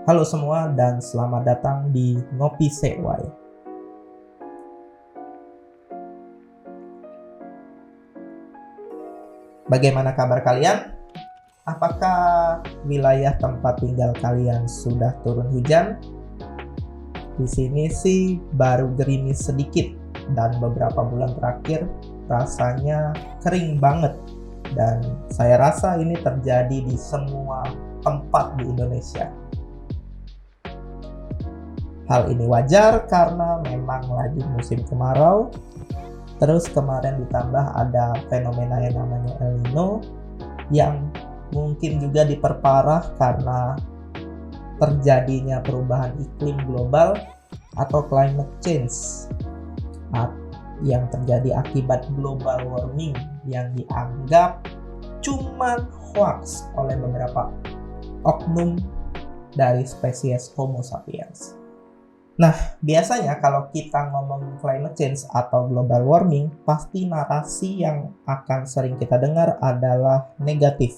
Halo semua dan selamat datang di Ngopi Sewai. Bagaimana kabar kalian? Apakah wilayah tempat tinggal kalian sudah turun hujan? Di sini sih baru gerimis sedikit dan beberapa bulan terakhir rasanya kering banget. Dan saya rasa ini terjadi di semua tempat di Indonesia. Hal ini wajar karena memang lagi musim kemarau. Terus kemarin ditambah ada fenomena yang namanya El Nino yang mungkin juga diperparah karena terjadinya perubahan iklim global atau climate change yang terjadi akibat global warming yang dianggap cuman hoax oleh beberapa oknum dari spesies Homo sapiens. Nah, biasanya kalau kita ngomong climate change atau global warming, pasti narasi yang akan sering kita dengar adalah negatif.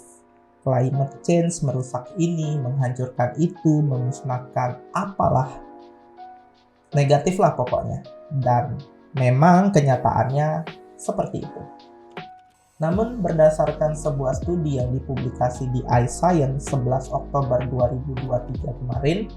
Climate change merusak ini, menghancurkan itu, memusnahkan apalah. Negatif lah pokoknya. Dan memang kenyataannya seperti itu. Namun berdasarkan sebuah studi yang dipublikasi di iScience 11 Oktober 2023 kemarin,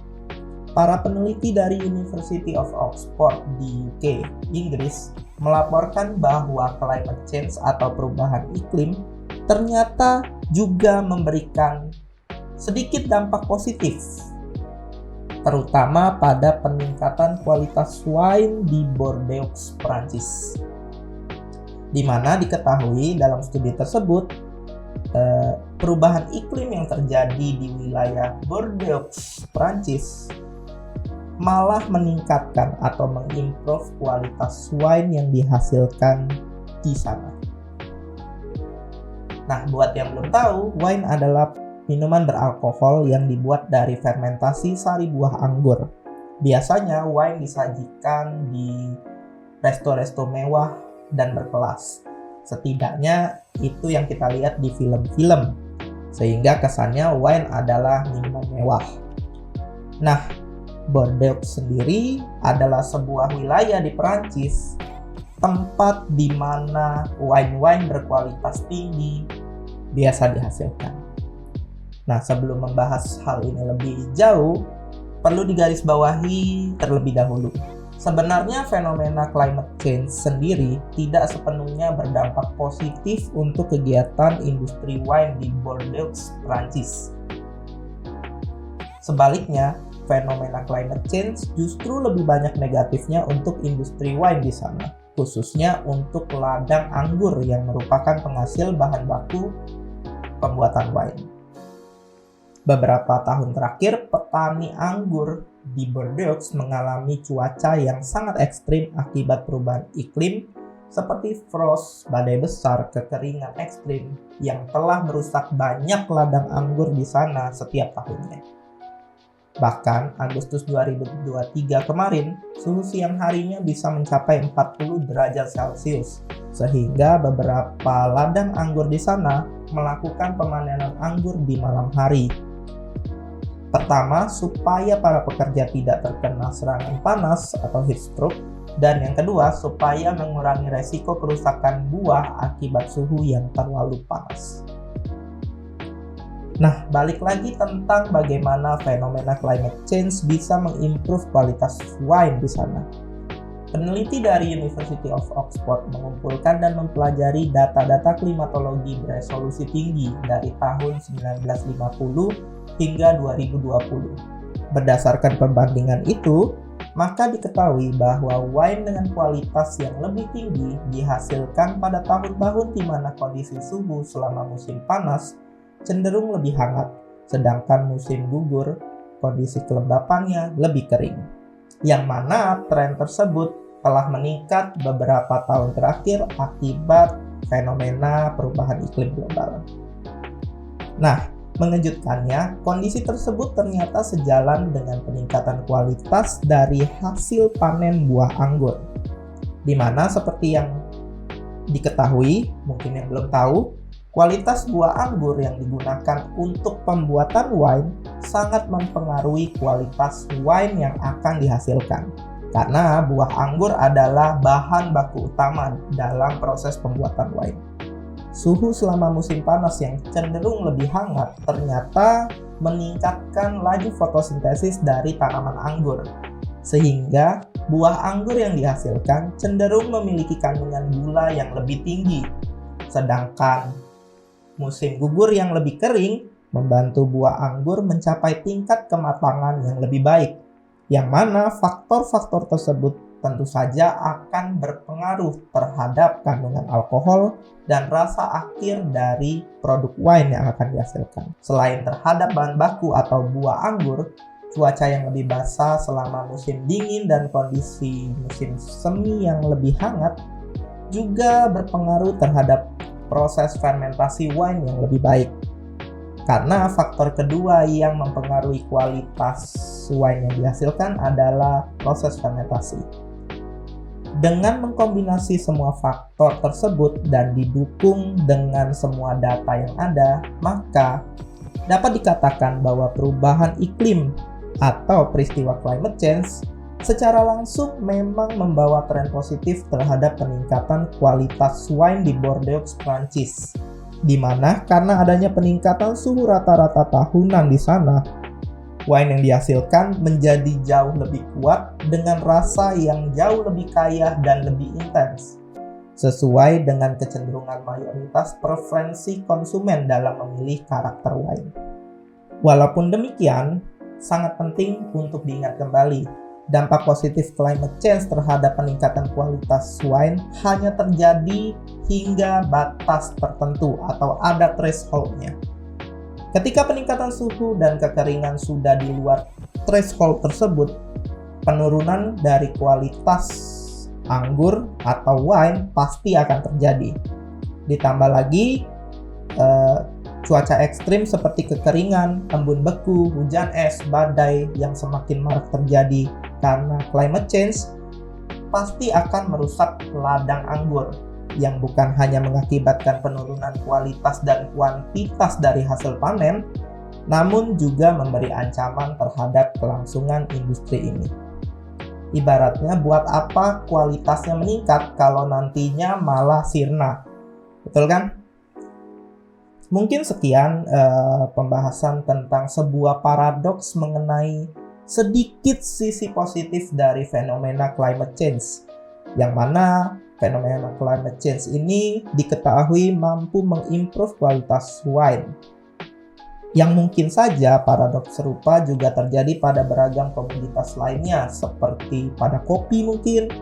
para peneliti dari University of Oxford di UK, Inggris, melaporkan bahwa climate change atau perubahan iklim ternyata juga memberikan sedikit dampak positif, terutama pada peningkatan kualitas wine di Bordeaux, Prancis. Di mana diketahui dalam studi tersebut, perubahan iklim yang terjadi di wilayah Bordeaux, Prancis malah meningkatkan atau mengimprove kualitas wine yang dihasilkan di sana. Nah, buat yang belum tahu, wine adalah minuman beralkohol yang dibuat dari fermentasi sari buah anggur. Biasanya wine disajikan di resto-resto mewah dan berkelas. Setidaknya itu yang kita lihat di film-film, sehingga kesannya wine adalah minuman mewah. Nah, Bordeaux sendiri adalah sebuah wilayah di Perancis, tempat di mana wine-wine berkualitas tinggi biasa dihasilkan. Nah, sebelum membahas hal ini lebih jauh, perlu digarisbawahi terlebih dahulu. Sebenarnya fenomena climate change sendiri tidak sepenuhnya berdampak positif untuk kegiatan industri wine di Bordeaux, Prancis. Sebaliknya, fenomena climate change justru lebih banyak negatifnya untuk industri wine di sana, khususnya untuk ladang anggur yang merupakan penghasil bahan baku pembuatan wine. Beberapa tahun terakhir, petani anggur di Bordeaux mengalami cuaca yang sangat ekstrim akibat perubahan iklim seperti frost, badai besar, kekeringan ekstrim yang telah merusak banyak ladang anggur di sana setiap tahunnya. Bahkan Agustus 2023 kemarin, suhu siang harinya bisa mencapai 40 derajat Celcius, sehingga beberapa ladang anggur di sana melakukan pemanenan anggur di malam hari. Pertama, supaya para pekerja tidak terkena serangan panas atau heat stroke, dan yang kedua, supaya mengurangi resiko kerusakan buah akibat suhu yang terlalu panas. Nah, balik lagi tentang bagaimana fenomena climate change bisa mengimprove kualitas wine di sana. Peneliti dari University of Oxford mengumpulkan dan mempelajari data-data klimatologi beresolusi tinggi dari tahun 1950 hingga 2020. Berdasarkan perbandingan itu, maka diketahui bahwa wine dengan kualitas yang lebih tinggi dihasilkan pada tahun-tahun di mana kondisi suhu selama musim panas cenderung lebih hangat, sedangkan musim gugur, kondisi kelembapannya lebih kering. Yang mana tren tersebut telah meningkat beberapa tahun terakhir akibat fenomena perubahan iklim global. Nah, mengejutkannya, kondisi tersebut ternyata sejalan dengan peningkatan kualitas dari hasil panen buah anggur. Di mana seperti yang diketahui, mungkin yang belum tahu, Kualitas buah anggur yang digunakan untuk pembuatan wine sangat mempengaruhi kualitas wine yang akan dihasilkan. Karena buah anggur adalah bahan baku utama dalam proses pembuatan wine. Suhu selama musim panas yang cenderung lebih hangat ternyata meningkatkan laju fotosintesis dari tanaman anggur. Sehingga buah anggur yang dihasilkan cenderung memiliki kandungan gula yang lebih tinggi. Sedangkan musim gugur yang lebih kering membantu buah anggur mencapai tingkat kematangan yang lebih baik, yang mana faktor-faktor tersebut tentu saja akan berpengaruh terhadap kandungan alkohol dan rasa akhir dari produk wine yang akan dihasilkan. Selain terhadap bahan baku atau buah anggur, cuaca yang lebih basah selama musim dingin dan kondisi musim semi yang lebih hangat juga berpengaruh terhadap proses fermentasi wine yang lebih baik. Karena faktor kedua yang mempengaruhi kualitas wine yang dihasilkan adalah proses fermentasi. Dengan mengkombinasi semua faktor tersebut dan didukung dengan semua data yang ada, maka dapat dikatakan bahwa perubahan iklim atau peristiwa climate change secara langsung memang membawa tren positif terhadap peningkatan kualitas wine di Bordeaux, Prancis. Di mana karena adanya peningkatan suhu rata-rata tahunan di sana, wine yang dihasilkan menjadi jauh lebih kuat dengan rasa yang jauh lebih kaya dan lebih intens, sesuai dengan kecenderungan mayoritas preferensi konsumen dalam memilih karakter wine. Walaupun demikian, sangat penting untuk diingat kembali, dampak positif climate change terhadap peningkatan kualitas wine hanya terjadi hingga batas tertentu atau ada threshold-nya. Ketika peningkatan suhu dan kekeringan sudah di luar threshold tersebut, penurunan dari kualitas anggur atau wine pasti akan terjadi. Ditambah lagi cuaca ekstrim seperti kekeringan, embun beku, hujan es, badai yang semakin marak terjadi karena climate change pasti akan merusak ladang anggur yang bukan hanya mengakibatkan penurunan kualitas dan kuantitas dari hasil panen, namun juga memberi ancaman terhadap kelangsungan industri ini. Ibaratnya buat apa kualitasnya meningkat kalau nantinya malah sirna, betul kan? Mungkin sekian pembahasan tentang sebuah paradoks mengenai sedikit sisi positif dari fenomena climate change, yang mana fenomena climate change ini diketahui mampu mengimprove kualitas wine. Yang mungkin saja paradoks serupa juga terjadi pada beragam komoditas lainnya, seperti pada kopi mungkin,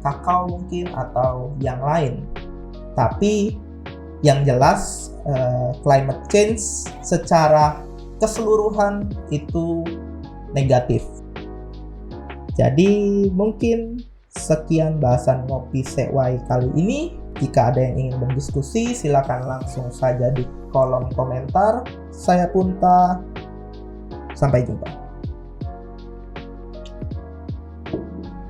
kakao mungkin, atau yang lain. Tapi yang jelas climate change secara keseluruhan itu negatif. Jadi mungkin sekian bahasan Ngopi Sewai kali ini. Jika ada yang ingin berdiskusi, silakan langsung saja di kolom komentar. Saya Punta, sampai jumpa.